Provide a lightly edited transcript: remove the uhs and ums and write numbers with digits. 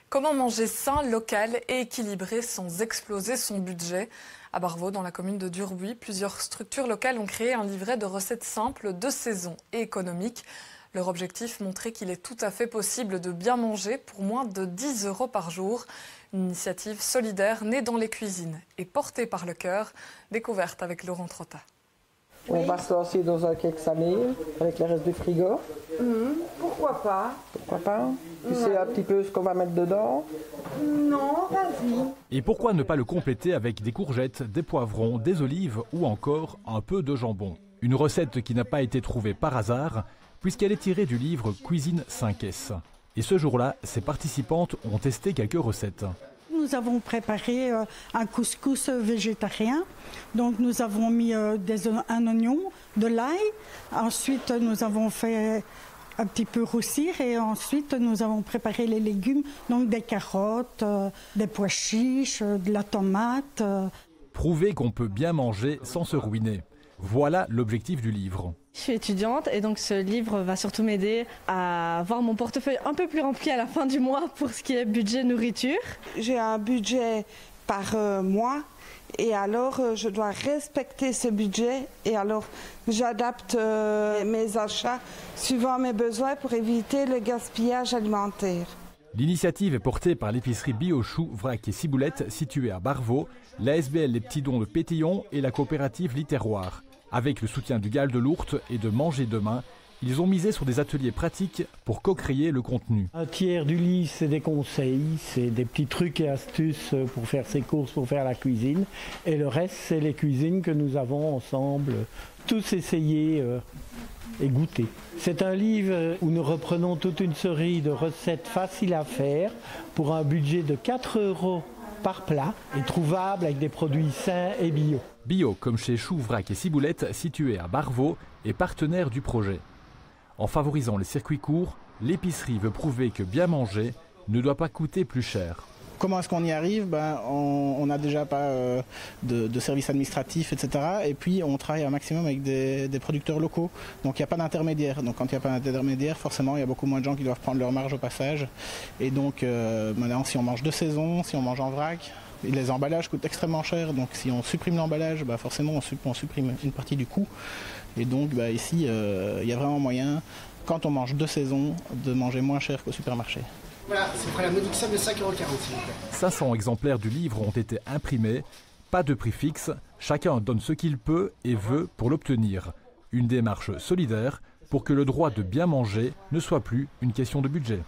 Comment manger sain, local et équilibré sans exploser son budget? À Barvaux, dans la commune de Durbuy, plusieurs structures locales ont créé un livret de recettes simples, de saison et économiques. Leur objectif, montrer qu'il est tout à fait possible de bien manger pour moins de 10 € par jour. Une initiative solidaire née dans les cuisines et portée par le cœur, découverte avec Laurent Trotta. On va se lancer dans un cake salé avec le reste du frigo. Pourquoi pas? Pourquoi pas? Tu sais un petit peu ce qu'on va mettre dedans? Non, vas-y. Et pourquoi ne pas le compléter avec des courgettes, des poivrons, des olives ou encore un peu de jambon? Une recette qui n'a pas été trouvée par hasard, puisqu'elle est tirée du livre Cuisine 5S. Et ce jour-là, ses participantes ont testé quelques recettes. Nous avons préparé un couscous végétarien. Donc nous avons mis un oignon, de l'ail. Ensuite, nous avons fait un petit peu roussir et ensuite nous avons préparé les légumes, donc des carottes, des pois chiches, de la tomate. Prouver qu'on peut bien manger sans se ruiner. Voilà l'objectif du livre. Je suis étudiante et donc ce livre va surtout m'aider à avoir mon portefeuille un peu plus rempli à la fin du mois pour ce qui est budget nourriture. J'ai un budget par mois et alors je dois respecter ce budget et alors j'adapte mes achats suivant mes besoins pour éviter le gaspillage alimentaire. L'initiative est portée par l'épicerie Biochou, Vrac et Ciboulette située à Barvaux, l'ASBL Les Petits Dons de Pétillon et la coopérative Litterroir. Avec le soutien du GAL de l'Ourthe et de Manger Demain, ils ont misé sur des ateliers pratiques pour co-créer le contenu. Un tiers du livre, c'est des conseils, c'est des petits trucs et astuces pour faire ses courses, pour faire la cuisine. Et le reste, c'est les cuisines que nous avons ensemble tous essayé et goûté. C'est un livre où nous reprenons toute une série de recettes faciles à faire pour un budget de 4 € par plat et trouvable avec des produits sains et bio. Bio, comme chez Chou, Vrac et Ciboulette, situé à Barvaux, est partenaire du projet. En favorisant les circuits courts, l'épicerie veut prouver que bien manger ne doit pas coûter plus cher. Comment est-ce qu'on y arrive? On n'a déjà pas de services administratifs, etc. Et puis on travaille un maximum avec des producteurs locaux. Donc il n'y a pas d'intermédiaire. Donc quand il n'y a pas d'intermédiaire, forcément il y a beaucoup moins de gens qui doivent prendre leur marge au passage. Et donc maintenant si on mange de saison, si on mange en vrac, les emballages coûtent extrêmement cher. Donc si on supprime l'emballage, forcément on supprime une partie du coût. Et donc ici il y a vraiment moyen, quand on mange de saison, de manger moins cher qu'au supermarché. Voilà, c'est près la modique somme de 5,40 €, s'il vous plaît. 500 exemplaires du livre ont été imprimés. Pas de prix fixe, chacun donne ce qu'il peut et veut pour l'obtenir. Une démarche solidaire pour que le droit de bien manger ne soit plus une question de budget.